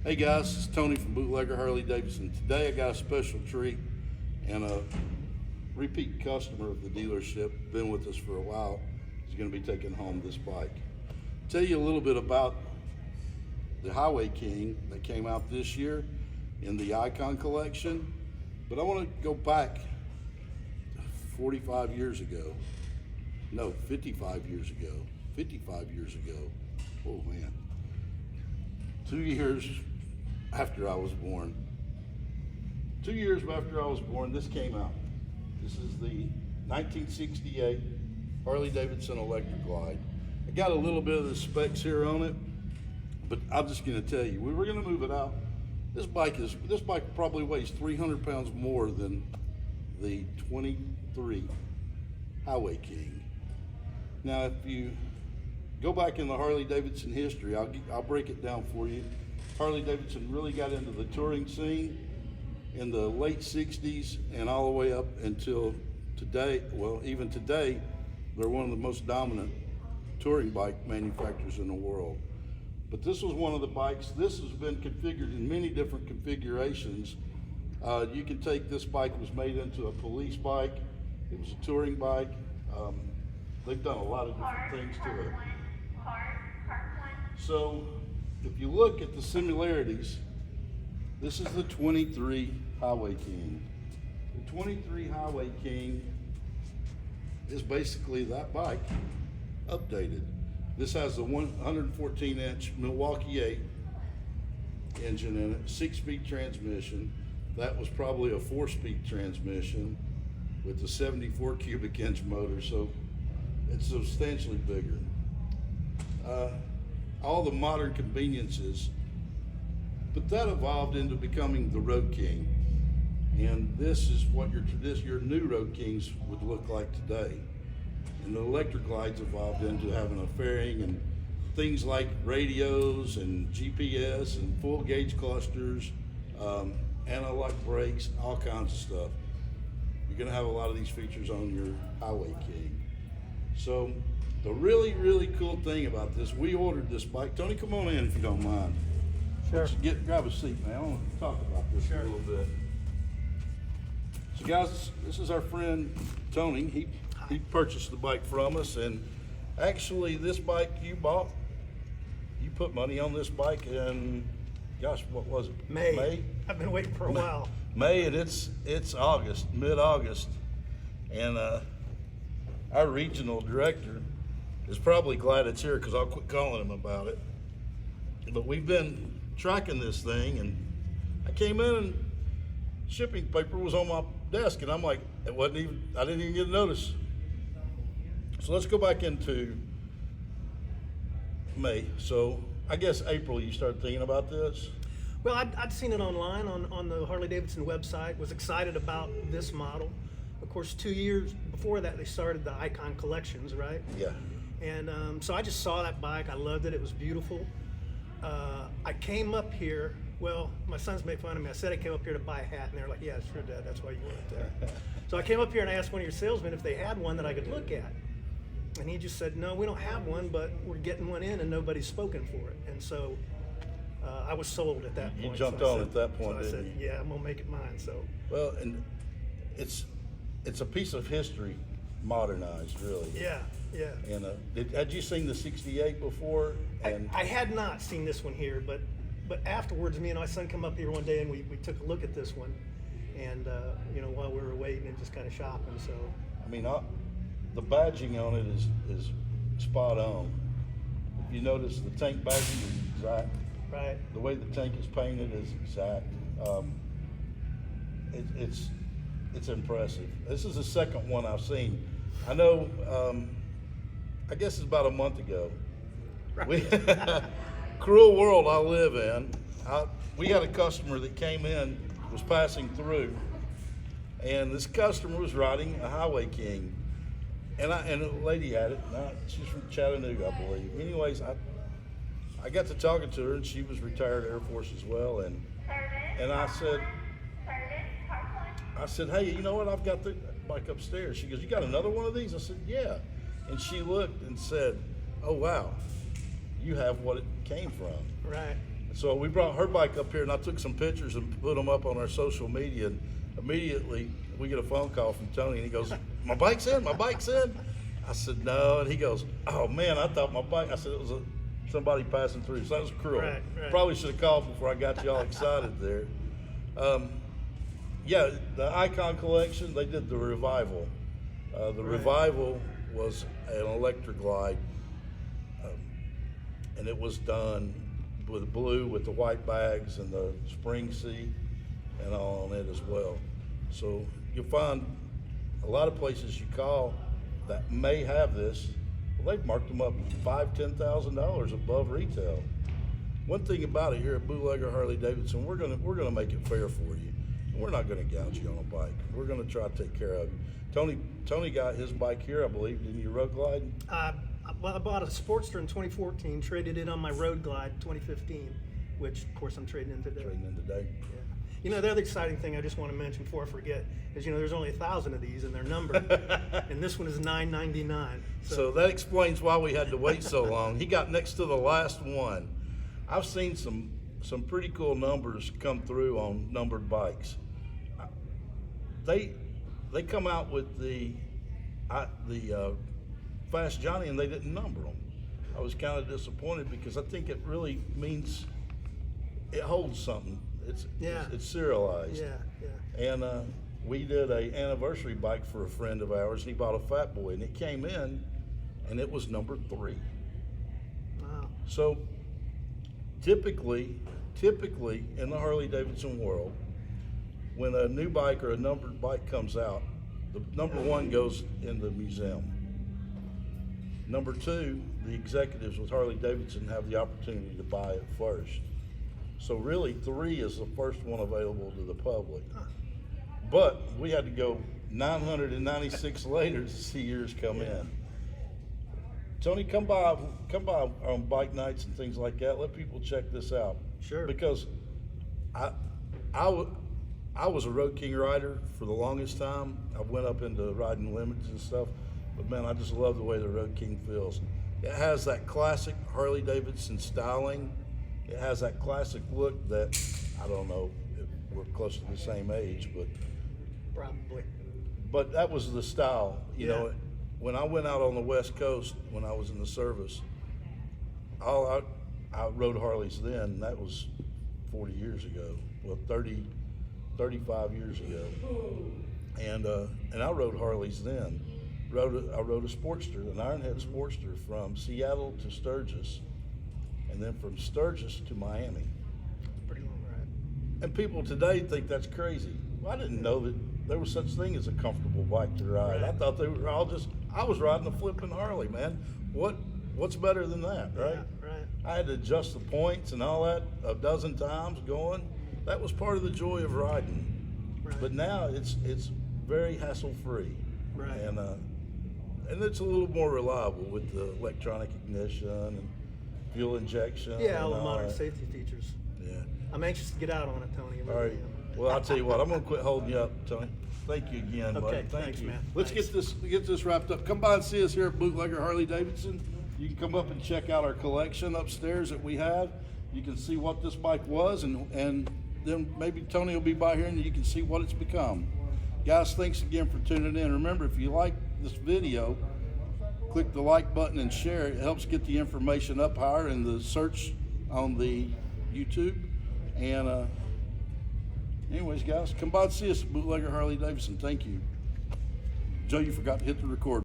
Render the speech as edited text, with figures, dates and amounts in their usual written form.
Hey guys, it's Tony from Bootlegger Harley Davidson. Today I got a special treat and a repeat customer of the dealership, been with us for a while. He's going to be taking home this bike. Tell you a little bit about the Highway King that came out this year in the Icon collection, but I want to go back 45 years ago. No, 55 years ago. 55 years ago. Oh man. 2 years after I was born. 2 years after I was born, this came out. This is the 1968 Harley Davidson Electra Glide. I got a little bit of the specs here on it, but I'm just going to tell you, we were going to move it out. This bike probably weighs 300 pounds more than the 23 Highway King. Now, if you go back in the Harley Davidson history, I'll break it down for you. Harley Davidson really got into the touring scene in the late 60s and all the way up until today. Well, even today, they're one of the most dominant touring bike manufacturers in the world. But this was one of the bikes. This has been configured in many different configurations. You can take this bike, was made into a police bike. It was a touring bike. They've done a lot of different things to it. So if you look at the similarities, this is the 23 Highway King. The 23 Highway King is basically that bike updated. This has a 114-inch Milwaukee 8 engine in it, 6-speed transmission. That was probably a 4-speed transmission with a 74 cubic inch motor, so it's substantially bigger. All the modern conveniences, but that evolved into becoming the Road King. And this is what your new Road Kings would look like today. And the Electra Glides evolved into having a fairing and things like radios and GPS and full gauge clusters, analog brakes, all kinds of stuff. You're gonna have a lot of these features on your Highway King. So the really, really cool thing about this, we ordered this bike. Tony, come on in if you don't mind. Sure. Grab a seat, man. I want to talk about this a little bit. So guys, this is our friend Tony. He purchased the bike from us, and actually this bike you bought, you put money on this bike in, gosh, what was it? May. I've been waiting for a while. May, and it's August, mid-August, and our regional director is probably glad it's here because I'll quit calling him about it. But we've been tracking this thing, and I came in and shipping paper was on my desk, and I'm like, I didn't even get a notice. So let's go back into May. So I guess April you started thinking about this? Well, I'd seen it online on the Harley Davidson website, was excited about this model. Of course, 2 years before that, they started the Icon collections, right? Yeah. And so I just saw that bike. I loved it. It was beautiful. I came up here. Well, my sons made fun of me. I said I came up here to buy a hat, and they're like, "Yeah, sure, Dad. That's why you went there." So I came up here and I asked one of your salesmen if they had one that I could look at, and he just said, "No, we don't have one, but we're getting one in, and nobody's spoken for it." And so I was sold at that point. You jumped so on at that point, so I didn't said, "Yeah, I'm gonna make it mine." So. Well, and it's a piece of history modernized, really. Yeah, yeah. And had you seen the 68 before? And I had not seen this one here, but afterwards, me and my son come up here one day and we took a look at this one, and while we were waiting and just kind of shopping. So I mean, the badging on it is spot on. If you notice, the tank badging is exact. right. The way the tank is painted is exact. It's impressive. This is the second one I've seen. I know. I guess it's about a month ago. Right. Cruel world I live in. We had a customer that came in, was passing through, and this customer was riding a Highway King, and a lady had it. She's from Chattanooga, I believe. Anyways, I got to talking to her, and she was retired Air Force as well, and I said, hey, you know what? I've got the bike upstairs. She goes, you got another one of these? I said, yeah. And she looked and said, oh wow, you have what it came from. Right. So we brought her bike up here, and I took some pictures and put them up on our social media. And immediately we get a phone call from Tony, and he goes, "My bike's in, my bike's in." I said, "No," and he goes, "Oh man, I thought my bike." I said, "It was somebody passing through." So that was cruel. Right. Probably should have called before I got you all excited there. Yeah, the Icon collection, they did the revival. The revival was an Electra Glide, and it was done with blue with the white bags and the spring seat and all on it as well. So you'll find a lot of places you call that may have this. Well, they've marked them up $5,000-$10,000 above retail. One thing about it here at Bootlegger Harley Davidson, we're gonna make it fair for you. We're not gonna gouge you on a bike. We're gonna try to take care of you. Tony got his bike here, I believe. Didn't you road glide? Well, I bought a Sportster in 2014, traded it on my Road Glide 2015, which of course I'm trading in today. Trading in today. Yeah. You know, the other exciting thing I just want to mention before I forget is, you know, there's only 1,000 of these and they're numbered, and this one is $9.99. So that explains why we had to wait so long. He got next to the last one. I've seen some pretty cool numbers come through on numbered bikes. They come out with the Fast Johnny, and they didn't number them. I was kind of disappointed because I think it really means it holds something. It's serialized. Yeah. And we did a anniversary bike for a friend of ours, and he bought a Fat Boy, and it came in, and it was number 3. Wow. So typically in the Harley Davidson world, when a new bike or a numbered bike comes out, the number 1 goes in the museum. Number 2, the executives with Harley Davidson have the opportunity to buy it first. So really 3 is the first one available to the public. But we had to go 996 later to see yours come in. Tony, come by on bike nights and things like that. Let people check this out. Sure. Because I was a Road King rider for the longest time. I went up into riding limits and stuff, but man, I just love the way the Road King feels. It has that classic Harley Davidson styling. It has that classic look that, I don't know if we're close to the same age, Probably. but that was the style. You know, when I went out on the West Coast, when I was in the service, I rode Harleys then, and that was 40 years ago. Well, 35 years ago. And I rode Harleys then. I rode a Sportster, an Ironhead Sportster, from Seattle to Sturgis, and then from Sturgis to Miami. Pretty long ride. And people today think that's crazy. Well, I didn't know that there was such thing as a comfortable bike to ride. Right. I thought they were all just, I was riding a flipping Harley, man. What's better than that, right? Yeah, right. I had to adjust the points and all that a dozen times going. That was part of the joy of riding. Right. But now it's very hassle-free. Right. And it's a little more reliable with the electronic ignition and fuel injection. Yeah, all and the modern that. safety features. Yeah. I'm anxious to get out on it, Tony. I All really right. am. Well, I'll tell you what. I'm going to quit holding you up, Tony. Thank you again, buddy. Okay, Thank thanks, you. man. Let's Thanks. get this wrapped up. Come by and see us here at Bootlegger Harley Davidson. You can come up and check out our collection upstairs that we have. You can see what this bike was, and then maybe Tony will be by here and you can see what it's become. Guys, thanks again for tuning in. Remember, if you like this video, click the like button and share. It helps get the information up higher in the search on the YouTube. And anyways, guys, come by and see us at Bootlegger Harley Davidson. Thank you. Joe, you forgot to hit the record.